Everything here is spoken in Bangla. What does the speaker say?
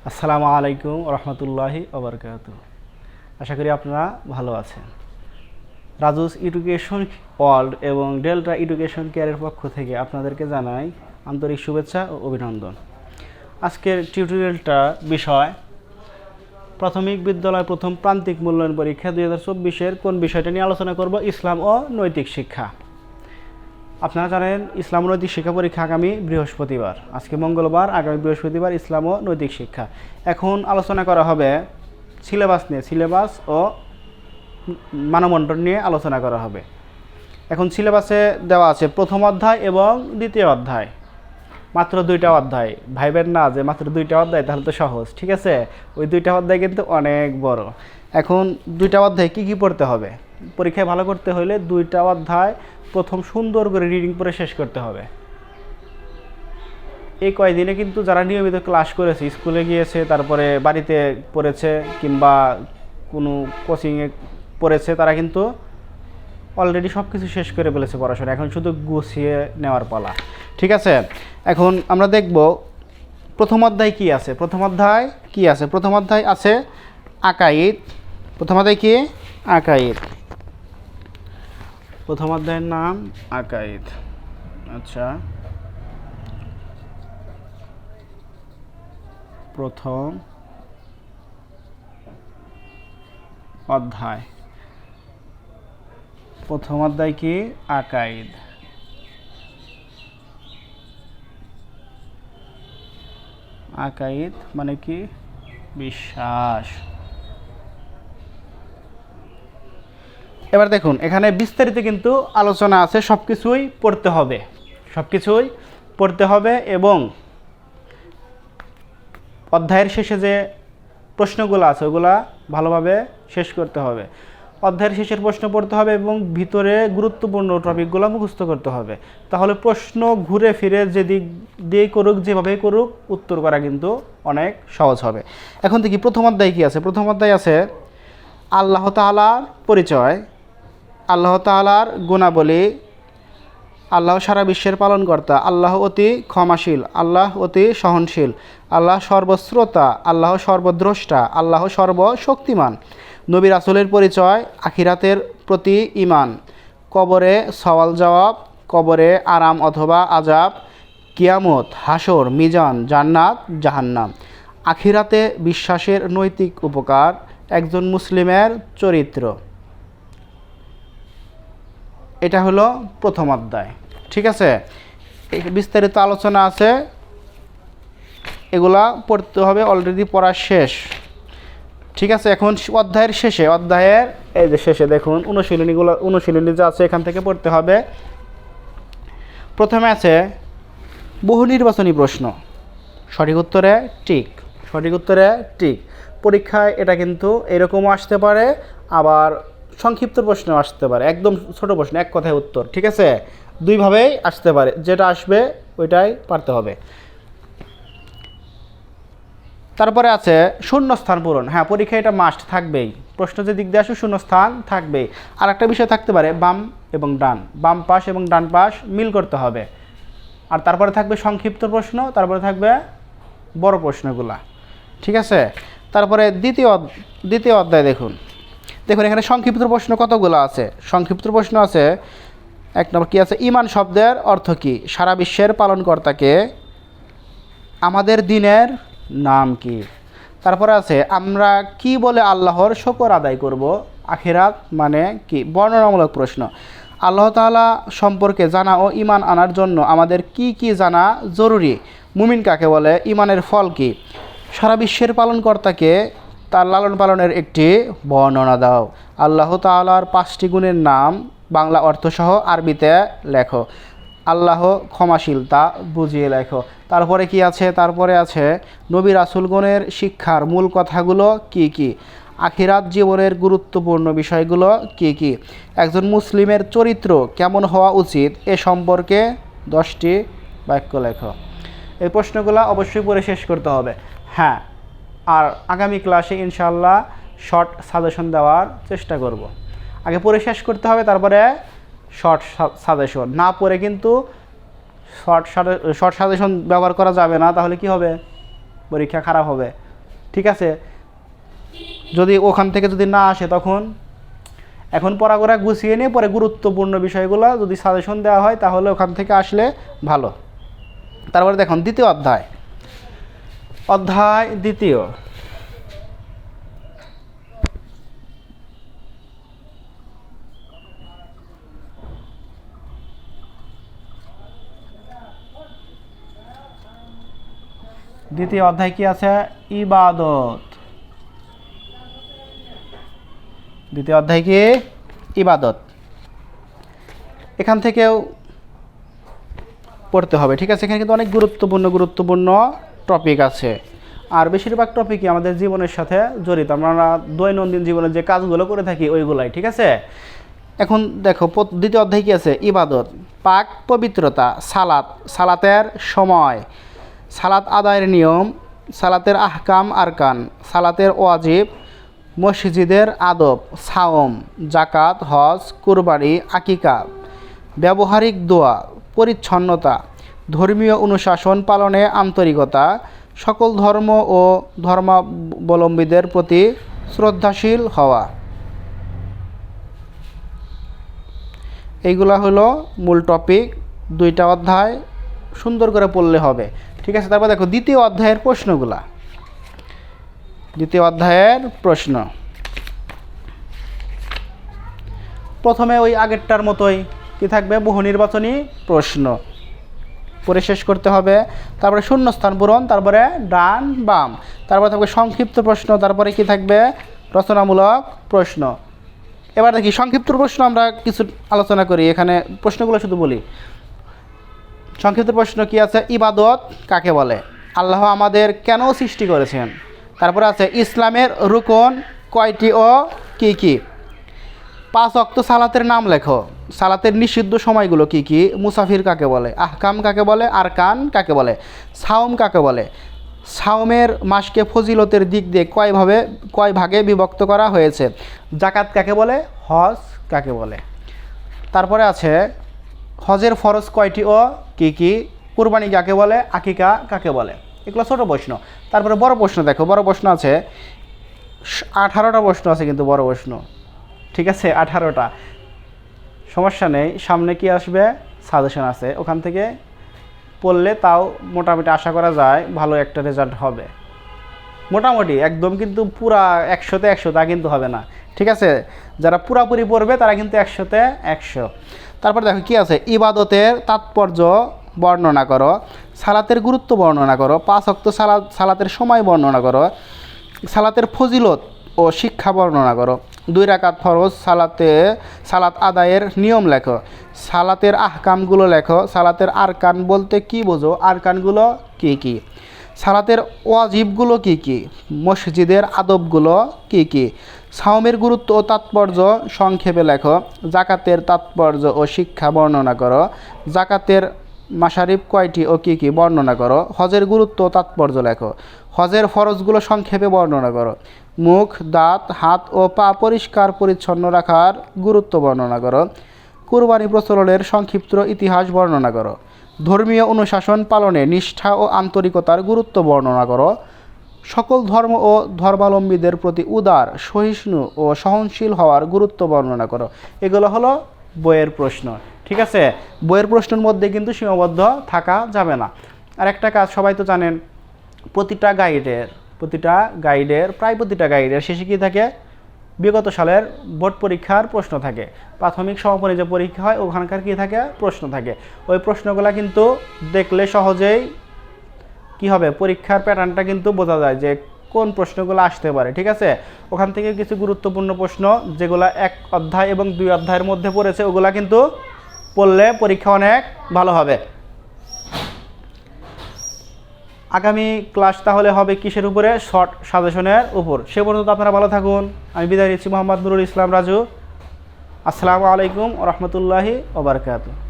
আসসালামু আলাইকুম রহমতুল্লাহি ওবরকাতুহ। আশা করি আপনারা ভালো আছেন। রাজুস এডুকেশন ওয়ার্ল্ড এবং ডেল্টা এডুকেশন কেয়ারের পক্ষ থেকে আপনাদেরকে জানাই আন্তরিক শুভেচ্ছা ও অভিনন্দন। আজকের টিউটোরিয়ালটা বিষয় প্রাথমিক বিদ্যালয় প্রথম প্রান্তিক মূল্যায়ন পরীক্ষা 2024-এর কোন বিষয়টা নিয়ে আলোচনা করব? ইসলাম ও নৈতিক শিক্ষা। আপনারা জানেন ইসলাম ও নৈতিক শিক্ষা পরীক্ষা আগামী বৃহস্পতিবার, আজকে মঙ্গলবার, আগামী বৃহস্পতিবার ইসলাম ও নৈতিক শিক্ষা। এখন আলোচনা করা হবে সিলেবাস নিয়ে, সিলেবাস ও মানবন্টন নিয়ে আলোচনা করা হবে। এখন সিলেবাসে দেওয়া আছে প্রথম অধ্যায় এবং দ্বিতীয় অধ্যায়, মাত্র 2টা অধ্যায়। ভাইবেন না যে মাত্র 2টা অধ্যায় তাহলে তো সহজ, ঠিক আছে? ওই 2টা অধ্যায় কিন্তু অনেক বড়। এখন 2টা অধ্যায় কী কী পড়তে হবে? পরীক্ষায় ভালো করতে হলে 2টা অধ্যায় প্রথম সুন্দর করে রিডিং করে শেষ করতে হবে। এই কয়দিনে কিন্তু যারা নিয়মিত ক্লাস করেছে, স্কুলে গিয়েছে, তারপরে বাড়িতে পড়েছে কিংবা কোনো কোচিংয়ে পড়েছে, তারা কিন্তু অলরেডি সব কিছু শেষ করে ফেলেছে পড়াশোনা। এখন শুধু গুছিয়ে নেওয়ার পালা, ঠিক আছে? এখন আমরা দেখব প্রথম অধ্যায় কী আছে। প্রথম অধ্যায় কী আছে? প্রথম অধ্যায় আছে আকাইদ। প্রথম অধ্যায় কি? আকাইদ। প্রথম অধ্যায়ের নাম আকাইদ। আচ্ছা, প্রথম অধ্যায়। প্রথম অধ্যায় কি? আকাইদ। আকাইদ মানে কি? বিশ্বাস। এবার দেখুন, এখানে বিস্তারিত কিন্তু আলোচনা আছে, সব কিছুই পড়তে হবে, সব কিছুই পড়তে হবে। এবং অধ্যায়ের শেষে যে প্রশ্নগুলো আছে ওগুলা ভালোভাবে শেষ করতে হবে। অধ্যায়ের শেষের প্রশ্ন পড়তে হবে এবং ভিতরে গুরুত্বপূর্ণ টপিকগুলো মুখস্থ করতে হবে। তাহলে প্রশ্ন ঘুরে ফিরে যেদিক দিয়ে করুক, যেভাবে করুক, উত্তর করা কিন্তু অনেক সহজ হবে। এখন দেখি প্রথম অধ্যায় কী আছে। প্রথম অধ্যায় আছে আল্লাহ তাআলার পরিচয়, আল্লাহ তাআলার গুণাবলী, আল্লাহ সারা বিশ্বের পালনকর্তা, আল্লাহ অতি ক্ষমাশীল, আল্লাহ অতি সহনশীল, আল্লাহ সর্বশ্রোতা, আল্লাহ সর্বদ্রষ্টা, আল্লাহ সর্বশক্তিমান, নবী রাসূলের পরিচয়, আখিরাতের প্রতি ঈমান, কবরে সওয়াল জবাব, কবরে আরাম অথবা আযাব, কিয়ামত, হাসর, মিজান, জান্নাত, জাহান্নাম, আখিরাতে বিশ্বাসের নৈতিক উপকার, একজন মুসলিমের চরিত্র। এটা হলো প্রথম অধ্যায়, ঠিক আছে? বিস্তারিত আলোচনা আছে, এগুলা পড়তে হবে, অলরেডি পড়া শেষ, ঠিক আছে? এখন অধ্যায়ের শেষে, অধ্যায়ের এই যে শেষে দেখুন অনুশীলনী যা আছে এখান থেকে পড়তে হবে। প্রথমে আছে বহু নির্বাচনী প্রশ্ন, সঠিক উত্তরে টিক, সঠিক উত্তরে টিক। পরীক্ষায় এটা কিন্তু এরকমও আসতে পারে, আবার সংক্ষিপ্ত প্রশ্ন আসতে পারে, একদম ছোট প্রশ্ন, এক কথায় উত্তর, ঠিক আছে? দুইভাবেই আসতে পারে, যেটা আসবে ওইটাই পারতে হবে। তারপরে আছে শূন্যস্থান পূরণ। হ্যাঁ, পরীক্ষায় এটা মাস্ট থাকবেই, প্রশ্ন যে দিক দিয়ে আসবে শূন্যস্থান থাকবেই। আর একটা বিষয় থাকতে পারে বাম এবং ডান, বাম পাশ এবং ডান পাশ মিল করতে হবে। আর তারপরে থাকবে সংক্ষিপ্ত প্রশ্ন, তারপরে থাকবে বড় প্রশ্নগুলা, ঠিক আছে? তারপরে দ্বিতীয় অধ্যায় দেখুন এখানে সংক্ষিপ্ত প্রশ্ন কতগুলো আছে। সংক্ষিপ্ত প্রশ্ন আছে, এক নম্বর কী আছে? ঈমান শব্দের অর্থ কী? সারা বিশ্বের পালনকর্তাকে, আমাদের দিনের নাম কি? তারপরে আছে আমরা কি বলে আল্লাহর শুকর আদায় করব? আখিরাত মানে কি? বর্ণনামূলক প্রশ্ন। আল্লাহ তাআলা সম্পর্কে জানা ও ঈমান আনার জন্য আমাদের কি কি জানা জরুরি? মুমিন কাকে বলে? ঈমানের ফল কি? সারা বিশ্বের পালনকর্তাকে, তার লালন পালনের একটি বর্ণনা দাও। আল্লাহ তাআলার 5টি গুণের নাম বাংলা অর্থসহ আরবিতে লেখো। আল্লাহ ক্ষমাশীল তা বুঝিয়ে লেখো। তারপরে কি আছে? তারপরে আছে নবী রাসূলগণের শিক্ষার মূল কথাগুলো কি কি? আখিরাত জীবনের গুরুত্বপূর্ণ বিষয়গুলো কি কি? একজন মুসলিমের চরিত্র কেমন হওয়া উচিত এ সম্পর্কে 10টি বাক্য লেখো। এই প্রশ্নগুলো অবশ্যই পড়ে শেষ করতে হবে। হ্যাঁ, আর আগামী ক্লাসে ইনশাআল্লাহ শর্ট সাজেশন দেওয়ার চেষ্টা করব। আগে পড়ে শেষ করতে হবে, তারপরে শর্ট সাজেশন। না পড়ে কিন্তু শর্ট সাজেশন ব্যবহার করা যাবে না, তাহলে কি হবে? পরীক্ষা খারাপ হবে। ঠিক আছে, যদি ওখান থেকে যদি না আসে তখন এখন পড়াগোড়া গুছিয়ে নিয়ে পরে গুরুত্বপূর্ণ বিষয়গুলো যদি সাজেশন দেওয়া হয় তাহলে ওখান থেকে আসলে ভালো। তারপরে দেখুন দ্বিতীয় অধ্যায়, অধ্যায় দ্বিতীয়, দ্বিতীয় অধ্যায় কি আছে? ইবাদত। দ্বিতীয় অধ্যায় কি? ইবাদত। এখান থেকেও পড়তে হবে, ঠিক আছে। এখানে কিন্তু অনেক গুরুত্বপূর্ণ টপিক আছে, আর বেশিরভাগ টপিকই আমাদের জীবনের সাথে জড়িত। আমরা দৈনন্দিন জীবনে যে কাজগুলো করে থাকি ওইগুলাই, ঠিক আছে। এখন দেখো দ্বিতীয় অধ্যায় কি আছে? ইবাদত, পাক পবিত্রতা, সালাত, সালাতের সময়, সালাত আদায়ের নিয়ম, সালাতের আহকাম আরকান, সালাতের ওয়াজিব, মসজিদের আদব, সাওম, জাকাত, হজ, কুরবানি, আকিকা, ব্যবহারিক দোয়া, পরিচ্ছন্নতা, ধর্মীয় অনুশাসন পালনে আন্তরিকতা, সকল ধর্ম ও ধর্মাবলম্বীদের প্রতি শ্রদ্ধাশীল হওয়া। এইগুলা হলো মূল টপিক। দুইটা অধ্যায় সুন্দর করে পড়লে হবে, ঠিক আছে। তারপর দেখো দ্বিতীয় অধ্যায়ের প্রশ্নগুলা। দ্বিতীয় অধ্যায়ের প্রশ্ন প্রথমে ওই আগেরটার মতোই কি থাকবে? বহু নির্বাচনী প্রশ্ন পড়ে শেষ করতে হবে। তারপরে শূন্যস্থান পূরণ, তারপরে ডান বাম, তারপরে থাকবে সংক্ষিপ্ত প্রশ্ন, তারপরে কি থাকবে? রচনামূলক প্রশ্ন। এবার দেখি সংক্ষিপ্ত প্রশ্ন আমরা কিছু আলোচনা করি, এখানে প্রশ্নগুলো শুধু বলি। সংক্ষিপ্ত প্রশ্ন কি আছে? ইবাদত কাকে বলে? আল্লাহ আমাদের কেন সৃষ্টি করেছেন? তারপরে আছে ইসলামের রুকন কয়টি ও কি কি? 5 ওয়াক্ত সালাতের নাম লেখো। সালাতের নিষিদ্ধ সময়গুলো কি কি? মুসাফির কাকে বলে? আহকাম কাকে বলে? আরকান কাকে বলে? সাওম কাকে বলে? সাওমের মাসকে ফজিলতের দিক দিয়ে কয় ভাগে বিভক্ত করা হয়েছে? জাকাত কাকে বলে? হজ কাকে বলে? তারপরে আছে হজের ফরজ কয়টি ও কি কি? কুরবানি কাকে বলে? আকিকা কাকে বলে? এগুলো ছোটো প্রশ্ন। তারপরে বড় প্রশ্ন দেখো, বড় প্রশ্ন আছে 18টা প্রশ্ন আছে কিন্তু বড় প্রশ্ন, ঠিক আছে। 18টা, সমস্যা নেই। সামনে কি আসবে? সাজেশন আছে, ওখান থেকে পড়লে তাও মোটামুটি আশা করা যায় ভালো একটা রেজাল্ট হবে। মোটামুটি একদম কিন্তু পুরা 100তে 100 তা কিন্তু হবে না, ঠিক আছে। যারা পুরাপুরি পড়বে তারা কিন্তু 100তে 100। তারপর দেখো কি আছে? ইবাদতের তাৎপর্য বর্ণনা করো, সালাতের গুরুত্ব বর্ণনা করো, 5 ওয়াক্ত সালাতের সময় বর্ণনা করো, সালাতের ফজিলত ও শিক্ষা বর্ণনা করো, 2 রাকাত ফরজ সালাত আদায়ের নিয়ম লেখো, সালাতের আহকামগুলো লেখো, সালাতের আরকান বলতে কি বোঝো? আরকানগুলো কি কি? সালাতের ওয়াজিবগুলো কি কি? মসজিদের আদবগুলো কি কি? সাওমের গুরুত্ব ও তাৎপর্য সংক্ষেপে লেখো, জাকাতের তাৎপর্য ও শিক্ষা বর্ণনা করো, জাকাতের মাশারিফ কয়টি ও কি কি বর্ণনা করো, হজের গুরুত্ব ও তাৎপর্য লেখো, হজের ফরজগুলো সংক্ষেপে বর্ণনা করো, মুখ, দাঁত, হাত ও পা পরিষ্কার পরিচ্ছন্ন রাখার গুরুত্ব বর্ণনা করো, কুরবানি প্রচলনের সংক্ষিপ্ত ইতিহাস বর্ণনা করো, ধর্মীয় অনুশাসন পালনে নিষ্ঠা ও আন্তরিকতার গুরুত্ব বর্ণনা করো, সকল ধর্ম ও ধর্মাবলম্বীদের প্রতি উদার, সহিষ্ণু ও সহনশীল হওয়ার গুরুত্ব বর্ণনা করো। এগুলো হলো বইয়ের প্রশ্ন, ঠিক আছে। বইয়ের প্রশ্নের মধ্যে কিন্তু সীমাবদ্ধ থাকা যাবে না। আর একটা কাজ সবাই তো জানেন, প্রতিটা গাইডের শেষে কী থাকে? বিগত সালের বোর্ড পরীক্ষার প্রশ্ন থাকে। প্রাথমিক সমাপনী যে পরীক্ষা হয় ওখানকার কী থাকে? প্রশ্ন থাকে। ওই প্রশ্নগুলো কিন্তু দেখলে সহজেই কি হবে? পরীক্ষার প্যাটার্নটা কিন্তু বোঝা যায় যে কোন প্রশ্নগুলো আসতে পারে, ঠিক আছে। ওখান থেকে কিছু গুরুত্বপূর্ণ প্রশ্ন যেগুলো 1 অধ্যায় এবং 2 অধ্যায়ের মধ্যে পড়েছে ওগুলা কিন্তু পড়লে পরীক্ষা অনেক ভালো হবে। আগামী ক্লাস তাহলে হবে কিসের উপরে? শর্ট সাজেশনের উপর। সে পর্যন্ত আপনারা ভালো থাকুন। আমি বিদায় নিচ্ছি, মোহাম্মদ নুরুল ইসলাম রাজু। আসসালামু আলাইকুম ওয়া রাহমাতুল্লাহি ওয়া বারাকাতুহু।